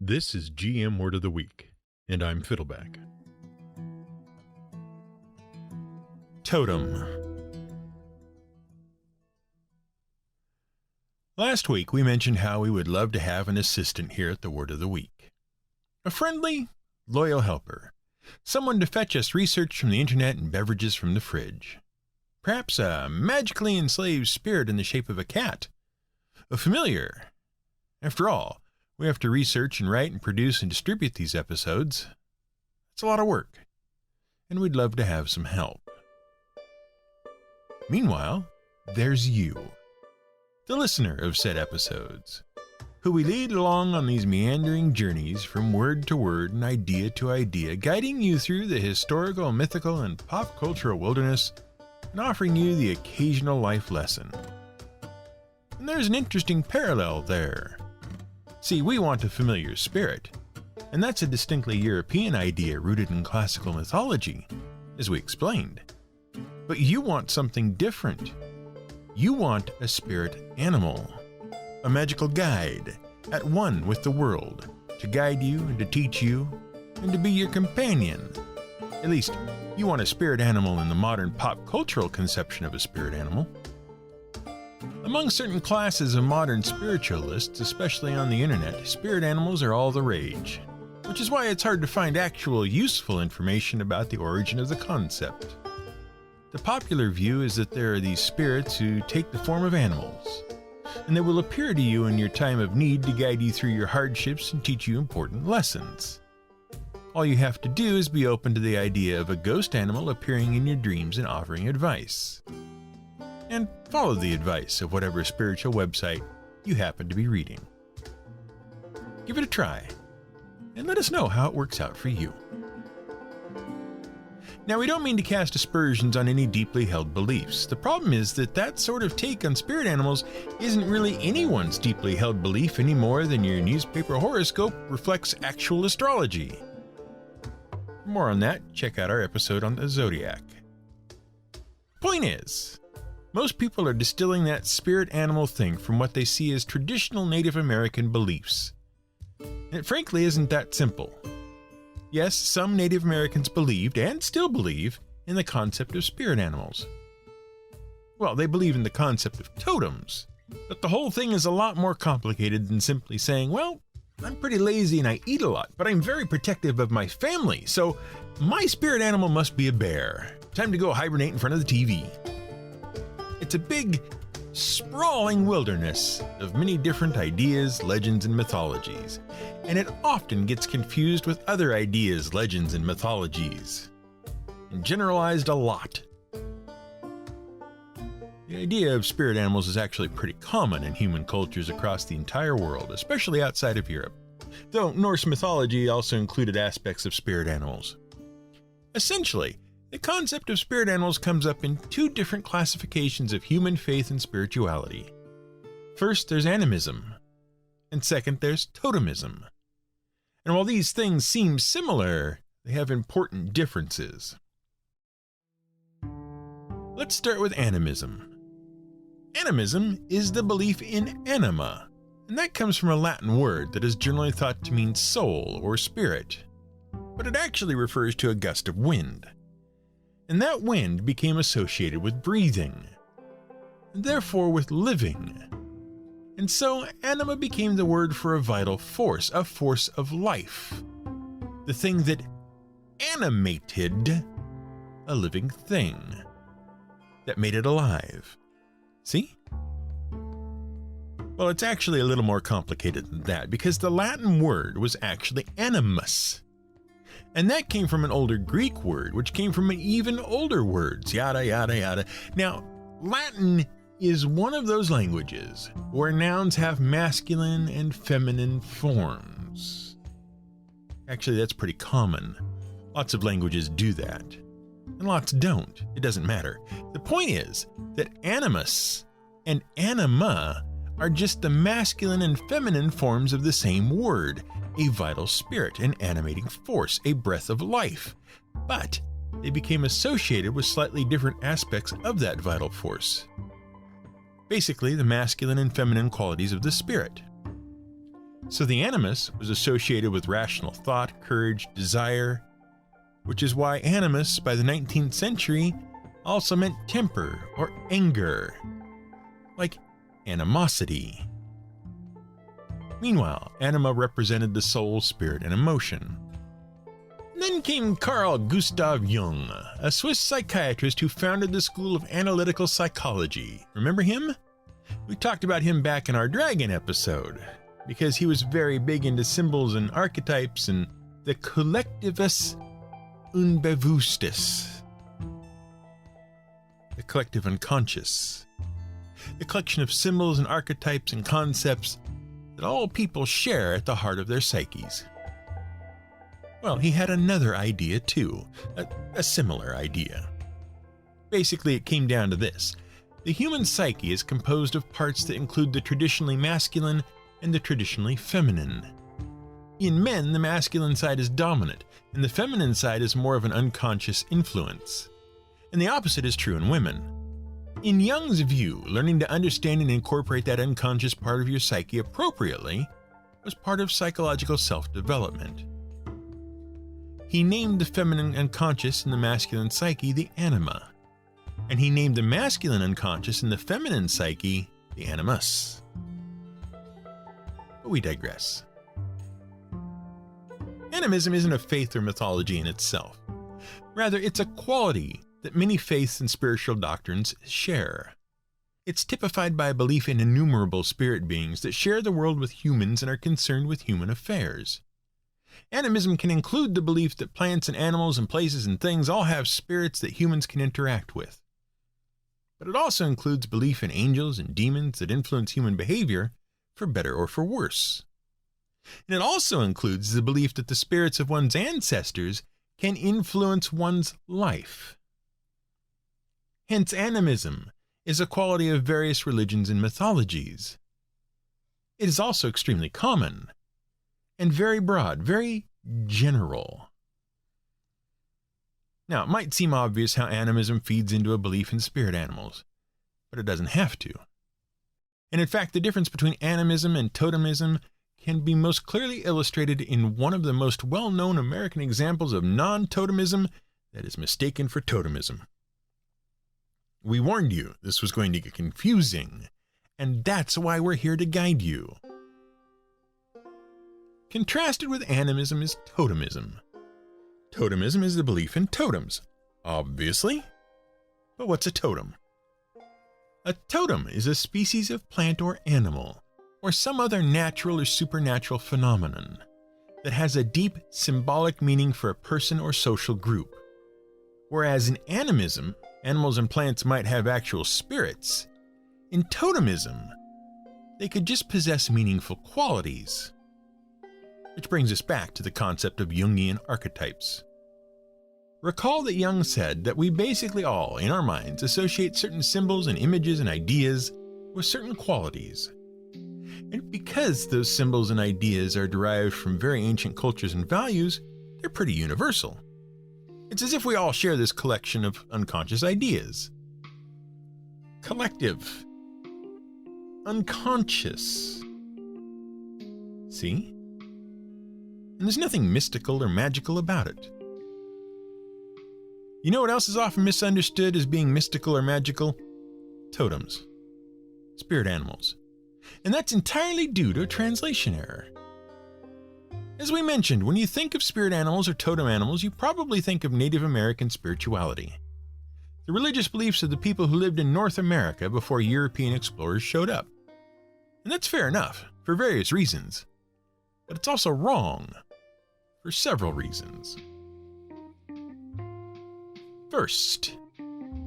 This is GM Word of the Week, and I'm Fiddleback. Totem. Last week we mentioned how we would love to have an assistant here at the Word of the Week. A friendly, loyal helper. Someone to fetch us research from the internet and beverages from the fridge. Perhaps a magically enslaved spirit in the shape of a cat. A familiar. After all, we have to research and write and produce and distribute these episodes. It's a lot of work, and we'd love to have some help. Meanwhile, there's you, the listener of said episodes, who we lead along on these meandering journeys from word to word and idea to idea, guiding you through the historical, mythical, and pop cultural wilderness, and offering you the occasional life lesson. And there's an interesting parallel there. See, we want a familiar spirit, and that's a distinctly European idea rooted in classical mythology, as we explained. But you want something different. You want a spirit animal, a magical guide, at one with the world, to guide you and to teach you, and to be your companion. At least, you want a spirit animal in the modern pop cultural conception of a spirit animal. Among certain classes of modern spiritualists, especially on the internet, spirit animals are all the rage, which is why it's hard to find actual useful information about the origin of the concept. The popular view is that there are these spirits who take the form of animals, and they will appear to you in your time of need to guide you through your hardships and teach you important lessons. All you have to do is be open to the idea of a ghost animal appearing in your dreams and offering advice. And follow the advice of whatever spiritual website you happen to be reading. Give it a try, and let us know how it works out for you. Now, we don't mean to cast aspersions on any deeply held beliefs. The problem is that that sort of take on spirit animals isn't really anyone's deeply held belief any more than your newspaper horoscope reflects actual astrology. For more on that, check out our episode on the Zodiac. Point is, most people are distilling that spirit animal thing from what they see as traditional Native American beliefs. And it frankly isn't that simple. Yes, some Native Americans believed, and still believe, in the concept of spirit animals. Well, they believe in the concept of totems, but the whole thing is a lot more complicated than simply saying, well, I'm pretty lazy and I eat a lot, but I'm very protective of my family, so my spirit animal must be a bear. Time to go hibernate in front of the TV. It's a big, sprawling wilderness of many different ideas, legends, and mythologies, and it often gets confused with other ideas, legends, and mythologies, and generalized a lot. The idea of spirit animals is actually pretty common in human cultures across the entire world, especially outside of Europe, though Norse mythology also included aspects of spirit animals. Essentially, the concept of spirit animals comes up in two different classifications of human faith and spirituality. First, there's animism, and second, there's totemism. And while these things seem similar, they have important differences. Let's start with animism. Animism is the belief in anima, and that comes from a Latin word that is generally thought to mean soul or spirit, but it actually refers to a gust of wind. And that wind became associated with breathing, and therefore with living. And so anima became the word for a vital force, a force of life, the thing that animated a living thing, that made it alive. See? Well, it's actually a little more complicated than that, because the Latin word was actually animus. And that came from an older Greek word, which came from an even older words, yada, yada, yada. Now, Latin is one of those languages where nouns have masculine and feminine forms. Actually, that's pretty common. Lots of languages do that, and lots don't. It doesn't matter. The point is that animus and anima are just the masculine and feminine forms of the same word, a vital spirit, an animating force, a breath of life. But they became associated with slightly different aspects of that vital force. Basically, the masculine and feminine qualities of the spirit. So the animus was associated with rational thought, courage, desire, which is why animus by the 19th century also meant temper or anger, like animosity. Meanwhile, anima represented the soul, spirit, and emotion. Then came Carl Gustav Jung, a Swiss psychiatrist who founded the School of Analytical Psychology. Remember him? We talked about him back in our dragon episode, because he was very big into symbols and archetypes and the collectivus unbewusstes, the collective unconscious, the collection of symbols and archetypes and concepts that all people share at the heart of their psyches. Well, he had another idea too, a similar idea. Basically, it came down to this. The human psyche is composed of parts that include the traditionally masculine and the traditionally feminine. In men, the masculine side is dominant, and the feminine side is more of an unconscious influence. And the opposite is true in women. In Jung's view, learning to understand and incorporate that unconscious part of your psyche appropriately was part of psychological self-development. He named the feminine unconscious in the masculine psyche the anima, and he named the masculine unconscious in the feminine psyche the animus. But we digress. Animism isn't a faith or mythology in itself. Rather, it's a quality that many faiths and spiritual doctrines share. It's typified by a belief in innumerable spirit beings that share the world with humans and are concerned with human affairs. Animism can include the belief that plants and animals and places and things all have spirits that humans can interact with. But it also includes belief in angels and demons that influence human behavior, for better or for worse. And it also includes the belief that the spirits of one's ancestors can influence one's life. Hence, animism is a quality of various religions and mythologies. It is also extremely common, and very broad, very general. Now, it might seem obvious how animism feeds into a belief in spirit animals, but it doesn't have to. And in fact, the difference between animism and totemism can be most clearly illustrated in one of the most well-known American examples of non-totemism that is mistaken for totemism. We warned you this was going to get confusing, and that's why we're here to guide you. Contrasted with animism is totemism. Totemism is the belief in totems, obviously. But what's a totem? A totem is a species of plant or animal, or some other natural or supernatural phenomenon that has a deep symbolic meaning for a person or social group. Whereas in animism, animals and plants might have actual spirits, in totemism, they could just possess meaningful qualities. Which brings us back to the concept of Jungian archetypes. Recall that Jung said that we basically all, in our minds, associate certain symbols and images and ideas with certain qualities. And because those symbols and ideas are derived from very ancient cultures and values, they're pretty universal. It's as if we all share this collection of unconscious ideas. Collective. Unconscious. See? And there's nothing mystical or magical about it. You know what else is often misunderstood as being mystical or magical? Totems. Spirit animals. And that's entirely due to a translation error. As we mentioned, when you think of spirit animals or totem animals, you probably think of Native American spirituality. The religious beliefs of the people who lived in North America before European explorers showed up. And that's fair enough, for various reasons. But it's also wrong, for several reasons. First,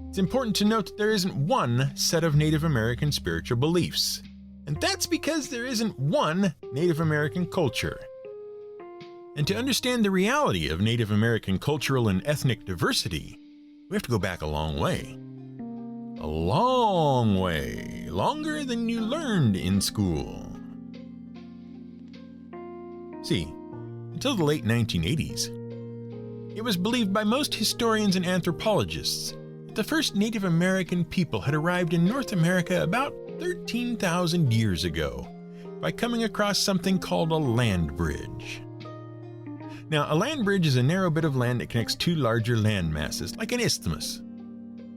it's important to note that there isn't one set of Native American spiritual beliefs. And that's because there isn't one Native American culture. And to understand the reality of Native American cultural and ethnic diversity, we have to go back a long way. A long way. Longer than you learned in school. See, until the late 1980s, it was believed by most historians and anthropologists that the first Native American people had arrived in North America about 13,000 years ago, by coming across something called a land bridge. Now, a land bridge is a narrow bit of land that connects two larger land masses, like an isthmus.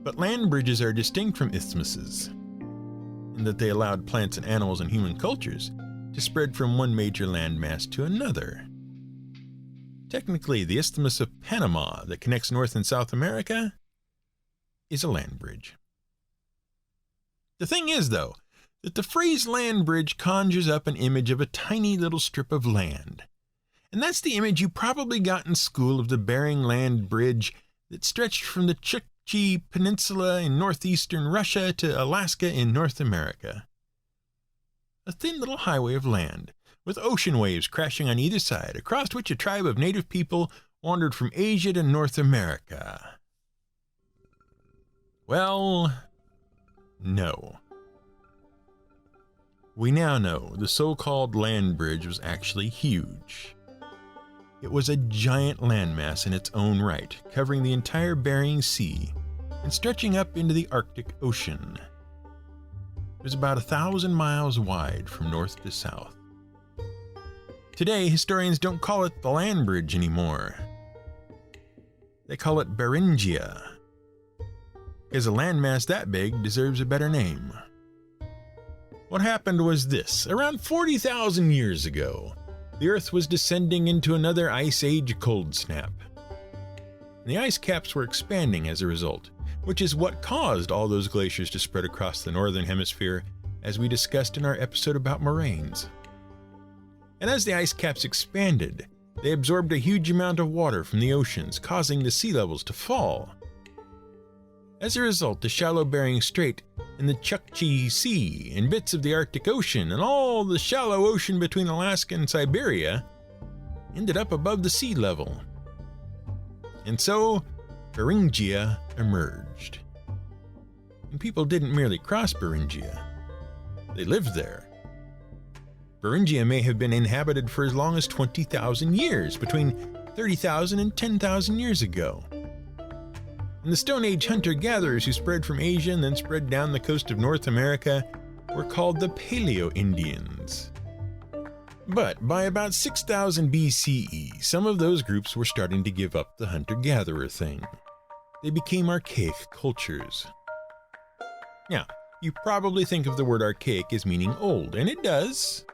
But land bridges are distinct from isthmuses, in that they allowed plants and animals and human cultures to spread from one major landmass to another. Technically, the Isthmus of Panama that connects North and South America is a land bridge. The thing is, though, that the phrase land bridge conjures up an image of a tiny little strip of land. And that's the image you probably got in school of the Bering Land Bridge that stretched from the Chukchi Peninsula in northeastern Russia to Alaska in North America. A thin little highway of land, with ocean waves crashing on either side, across which a tribe of native people wandered from Asia to North America. Well, no. We now know the so-called land bridge was actually huge. It was a giant landmass in its own right, covering the entire Bering Sea and stretching up into the Arctic Ocean. It was about 1,000 miles wide from north to south. Today, historians don't call it the land bridge anymore. They call it Beringia, because a landmass that big deserves a better name. What happened was this: around 40,000 years ago, the Earth was descending into another Ice Age cold snap. The ice caps were expanding as a result, which is what caused all those glaciers to spread across the northern hemisphere, as we discussed in our episode about moraines. And as the ice caps expanded, they absorbed a huge amount of water from the oceans, causing the sea levels to fall. As a result, the shallow Bering Strait and the Chukchi Sea and bits of the Arctic Ocean and all the shallow ocean between Alaska and Siberia ended up above the sea level. And so, Beringia emerged. And people didn't merely cross Beringia, they lived there. Beringia may have been inhabited for as long as 20,000 years, between 30,000 and 10,000 years ago. And the Stone Age hunter-gatherers who spread from Asia and then spread down the coast of North America were called the Paleo Indians. But by about 6,000 BCE, some of those groups were starting to give up the hunter-gatherer thing. They became archaic cultures. Now, you probably think of the word archaic as meaning old, and it does.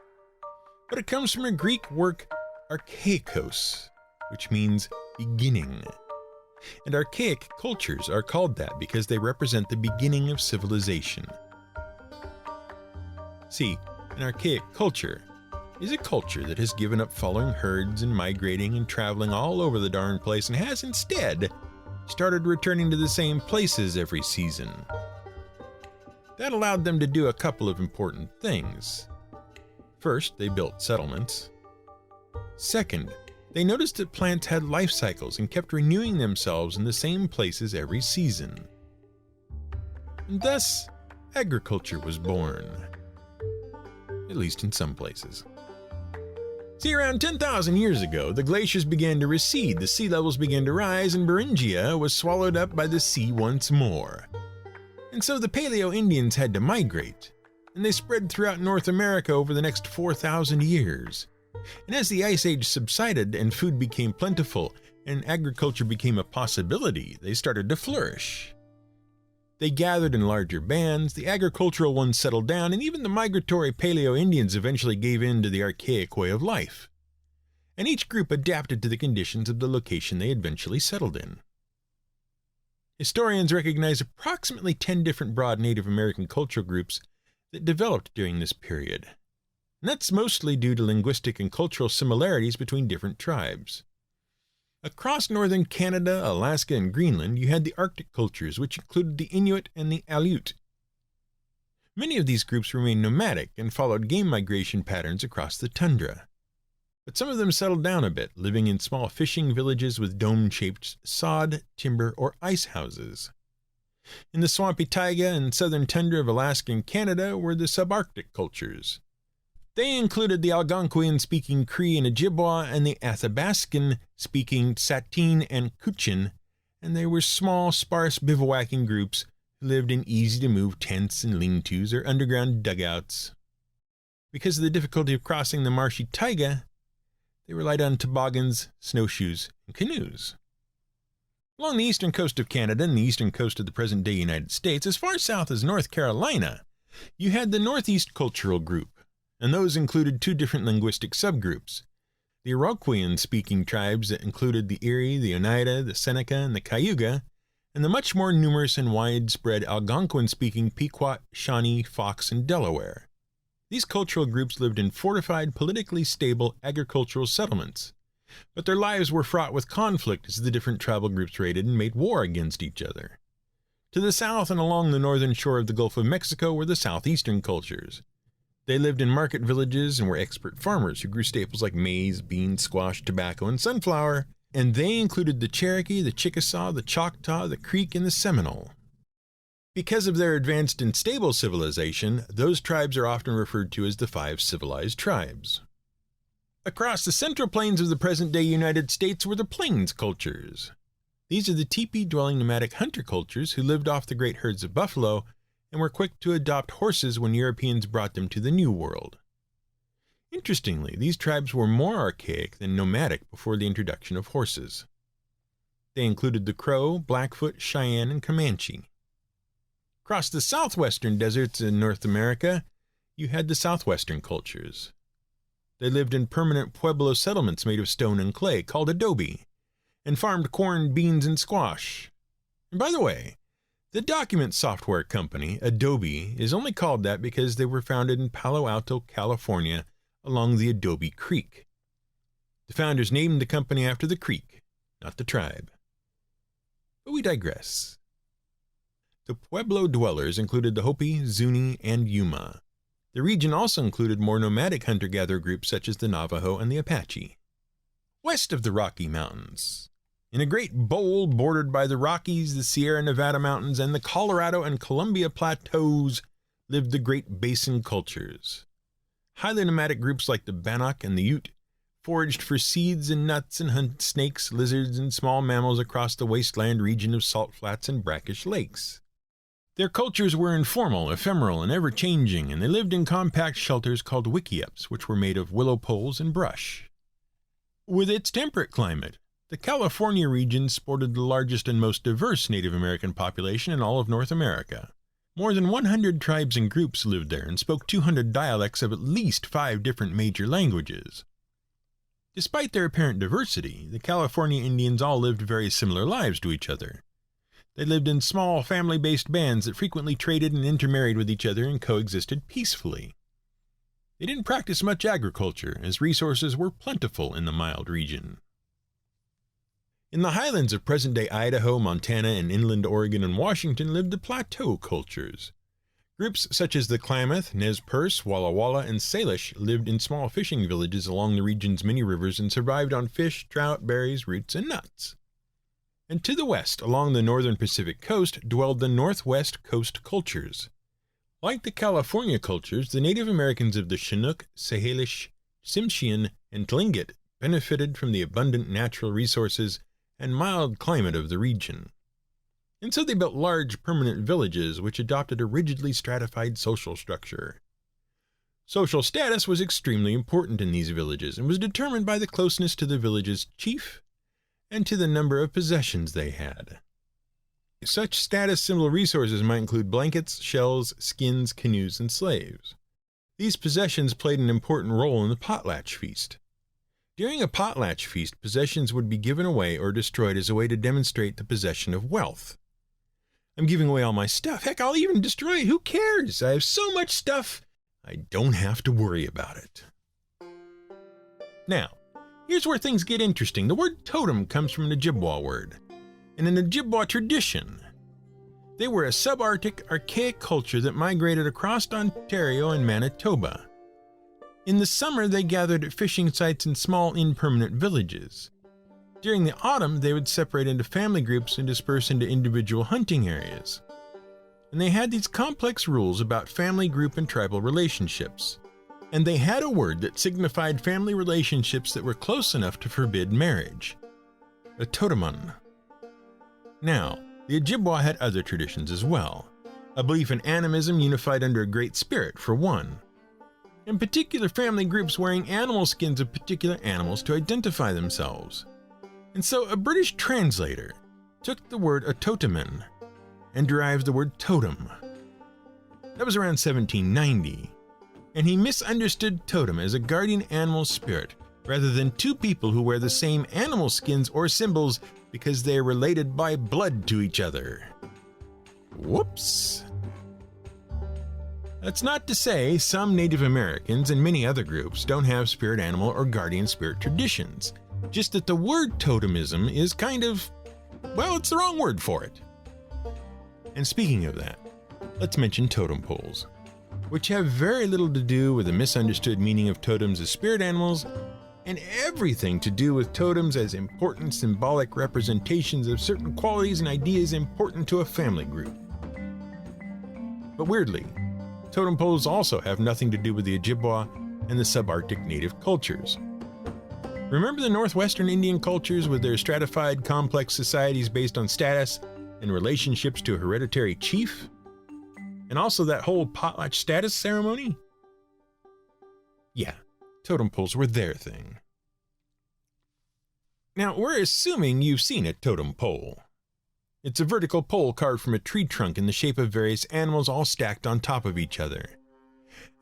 But it comes from a Greek word archaikos, which means beginning. And archaic cultures are called that because they represent the beginning of civilization. See, an archaic culture is a culture that has given up following herds and migrating and traveling all over the darn place and has instead started returning to the same places every season. That allowed them to do a couple of important things. First, they built settlements. Second, they noticed that plants had life cycles and kept renewing themselves in the same places every season. And thus, agriculture was born. At least in some places. See, around 10,000 years ago, the glaciers began to recede, the sea levels began to rise, and Beringia was swallowed up by the sea once more. And so the Paleo Indians had to migrate, and they spread throughout North America over the next 4,000 years. And as the Ice Age subsided and food became plentiful and agriculture became a possibility, they started to flourish. They gathered in larger bands, the agricultural ones settled down, and even the migratory Paleo Indians eventually gave in to the archaic way of life. And each group adapted to the conditions of the location they eventually settled in. Historians recognize approximately 10 different broad Native American cultural groups that developed during this period. And that's mostly due to linguistic and cultural similarities between different tribes. Across northern Canada, Alaska, and Greenland, you had the Arctic cultures, which included the Inuit and the Aleut. Many of these groups remained nomadic and followed game migration patterns across the tundra. But some of them settled down a bit, living in small fishing villages with dome-shaped sod, timber, or ice houses. In the swampy taiga and southern tundra of Alaska and Canada were the subarctic cultures. They included the Algonquian-speaking Cree and Ojibwa and the Athabascan-speaking Sateen and Cochin, and they were small, sparse bivouacking groups who lived in easy-to-move tents and lean-tos or underground dugouts. Because of the difficulty of crossing the marshy taiga, they relied on toboggans, snowshoes, and canoes. Along the eastern coast of Canada and the eastern coast of the present-day United States, as far south as North Carolina, you had the Northeast Cultural Group, and those included two different linguistic subgroups. The Iroquoian-speaking tribes that included the Erie, the Oneida, the Seneca, and the Cayuga, and the much more numerous and widespread Algonquin-speaking Pequot, Shawnee, Fox, and Delaware. These cultural groups lived in fortified, politically stable agricultural settlements, but their lives were fraught with conflict as the different tribal groups raided and made war against each other. To the south and along the northern shore of the Gulf of Mexico were the Southeastern Cultures. They lived in market villages and were expert farmers who grew staples like maize, beans, squash, tobacco, and sunflower, and they included the Cherokee, the Chickasaw, the Choctaw, the Creek, and the Seminole. Because of their advanced and stable civilization, those tribes are often referred to as the 5 Civilized Tribes. Across the central plains of the present-day United States were the Plains Cultures. These are the teepee-dwelling nomadic hunter cultures who lived off the great herds of buffalo and were quick to adopt horses when Europeans brought them to the New World. Interestingly, these tribes were more archaic than nomadic before the introduction of horses. They included the Crow, Blackfoot, Cheyenne, and Comanche. Across the southwestern deserts in North America, you had the Southwestern Cultures. They lived in permanent pueblo settlements made of stone and clay called adobe, and farmed corn, beans, and squash. And by the way, the document software company, Adobe, is only called that because they were founded in Palo Alto, California, along the Adobe Creek. The founders named the company after the creek, not the tribe. But we digress. The Pueblo dwellers included the Hopi, Zuni, and Yuma. The region also included more nomadic hunter-gatherer groups such as the Navajo and the Apache. West of the Rocky Mountains, in a great bowl bordered by the Rockies, the Sierra Nevada Mountains, and the Colorado and Columbia Plateaus, lived the Great Basin Cultures. Highly nomadic groups like the Bannock and the Ute foraged for seeds and nuts and hunted snakes, lizards, and small mammals across the wasteland region of salt flats and brackish lakes. Their cultures were informal, ephemeral, and ever-changing, and they lived in compact shelters called wickiups, which were made of willow poles and brush. With its temperate climate, the California region sported the largest and most diverse Native American population in all of North America. More than 100 tribes and groups lived there and spoke 200 dialects of at least 5 different major languages. Despite their apparent diversity, the California Indians all lived very similar lives to each other. They lived in small, family-based bands that frequently traded and intermarried with each other and coexisted peacefully. They didn't practice much agriculture, as resources were plentiful in the mild region. In the highlands of present-day Idaho, Montana, and inland Oregon and Washington lived the Plateau Cultures. Groups such as the Klamath, Nez Perce, Walla Walla, and Salish lived in small fishing villages along the region's many rivers and survived on fish, trout, berries, roots, and nuts. And to the west, along the northern Pacific coast, dwelled the Northwest Coast Cultures. Like the California cultures, the Native Americans of the Chinook, Salish, Tsimshian, and Tlingit benefited from the abundant natural resources and mild climate of the region. And so they built large permanent villages which adopted a rigidly stratified social structure. Social status was extremely important in these villages and was determined by the closeness to the village's chief and to the number of possessions they had. Such status symbol resources might include blankets, shells, skins, canoes, and slaves. These possessions played an important role in the potlatch feast. During a potlatch feast, possessions would be given away or destroyed as a way to demonstrate the possession of wealth. I'm giving away all my stuff. Heck, I'll even destroy it. Who cares? I have so much stuff, I don't have to worry about it. Now, here's where things get interesting. The word totem comes from an Ojibwa word. And in the Ojibwa tradition, they were a subarctic, archaic culture that migrated across Ontario and Manitoba. In the summer, they gathered at fishing sites in small, impermanent villages. During the autumn, they would separate into family groups and disperse into individual hunting areas. And they had these complex rules about family, group, and tribal relationships. And they had a word that signified family relationships that were close enough to forbid marriage: a totemon. Now, the Ojibwa had other traditions as well. A belief in animism unified under a great spirit, for one. and particular family groups wearing animal skins of particular animals to identify themselves. And so a British translator took the word autotomen and derived the word totem. That was around 1790, and he misunderstood totem as a guardian animal spirit rather than two people who wear the same animal skins or symbols because they are related by blood to each other. Whoops. That's not to say some Native Americans and many other groups don't have spirit animal or guardian spirit traditions, just that the word totemism is kind of, well, it's the wrong word for it. And speaking of that, let's mention totem poles, which have very little to do with the misunderstood meaning of totems as spirit animals, and everything to do with totems as important symbolic representations of certain qualities and ideas important to a family group. But weirdly, totem poles also have nothing to do with the Ojibwa and the subarctic native cultures. Remember the Northwestern Indian cultures with their stratified, complex societies based on status and relationships to a hereditary chief? And also that whole potlatch status ceremony? Yeah, totem poles were their thing. Now, we're assuming you've seen a totem pole. It's a vertical pole carved from a tree trunk in the shape of various animals all stacked on top of each other.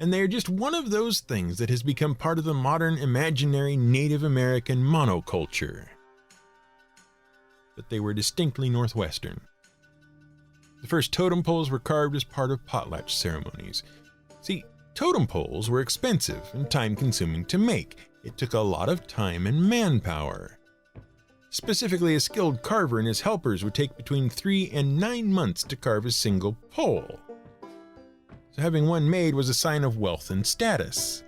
And they are just one of those things that has become part of the modern imaginary Native American monoculture. But they were distinctly Northwestern. The first totem poles were carved as part of potlatch ceremonies. See, totem poles were expensive and time-consuming to make. It took a lot of time and manpower. Specifically, a skilled carver and his helpers would take between 3 and 9 months to carve a single pole. So having one made was a sign of wealth and status.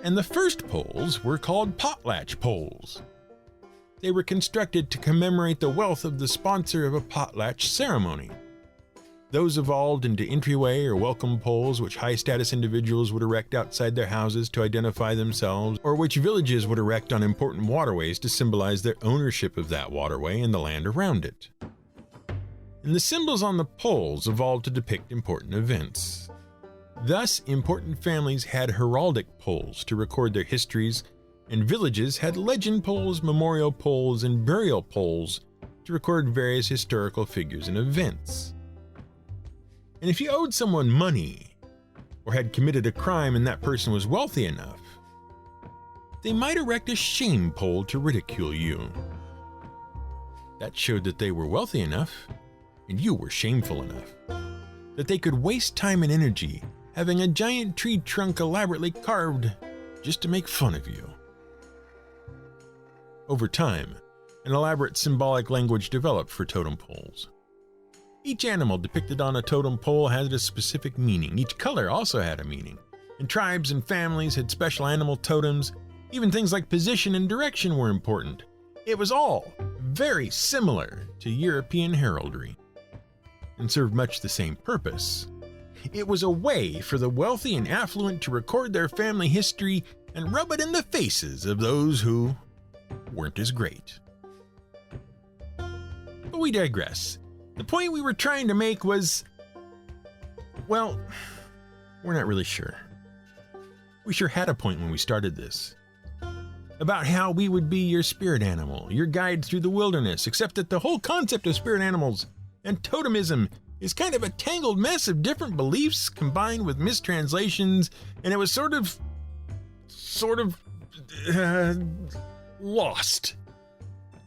And the first poles were called Potlatch Polls. They were constructed to commemorate the wealth of the sponsor of a potlatch ceremony. Those evolved into entryway or welcome poles which high-status individuals would erect outside their houses to identify themselves, or which villages would erect on important waterways to symbolize their ownership of that waterway and the land around it. And the symbols on the poles evolved to depict important events. Thus, important families had heraldic poles to record their histories, and villages had legend poles, memorial poles, and burial poles to record various historical figures and events. And if you owed someone money, or had committed a crime and that person was wealthy enough, they might erect a shame pole to ridicule you. That showed that they were wealthy enough, and you were shameful enough, that they could waste time and energy having a giant tree trunk elaborately carved just to make fun of you. Over time, an elaborate symbolic language developed for totem poles. Each animal depicted on a totem pole had a specific meaning. Each color also had a meaning. And tribes and families had special animal totems. Even things like position and direction were important. It was all very similar to European heraldry, and served much the same purpose. It was a way for the wealthy and affluent to record their family history and rub it in the faces of those who weren't as great. But we digress. The point we were trying to make was, well, we're not really sure. We sure had a point when we started this. About how we would be your spirit animal, your guide through the wilderness, except that the whole concept of spirit animals and totemism is kind of a tangled mess of different beliefs combined with mistranslations, and it was sort of lost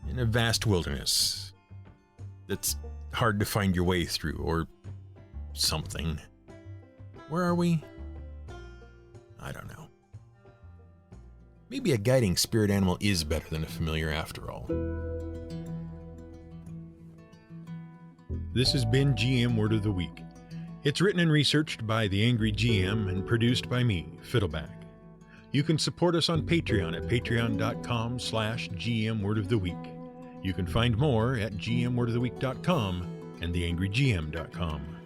in a vast wilderness that's hard to find your way through, or something. Where are we? I don't know. Maybe a guiding spirit animal is better than a familiar after all. This has been GM Word of the Week. It's written and researched by The Angry GM and produced by me, Fiddleback. You can support us on Patreon at patreon.com/GM Word of the Week. You can find more at gmwordoftheweek.com and theangrygm.com.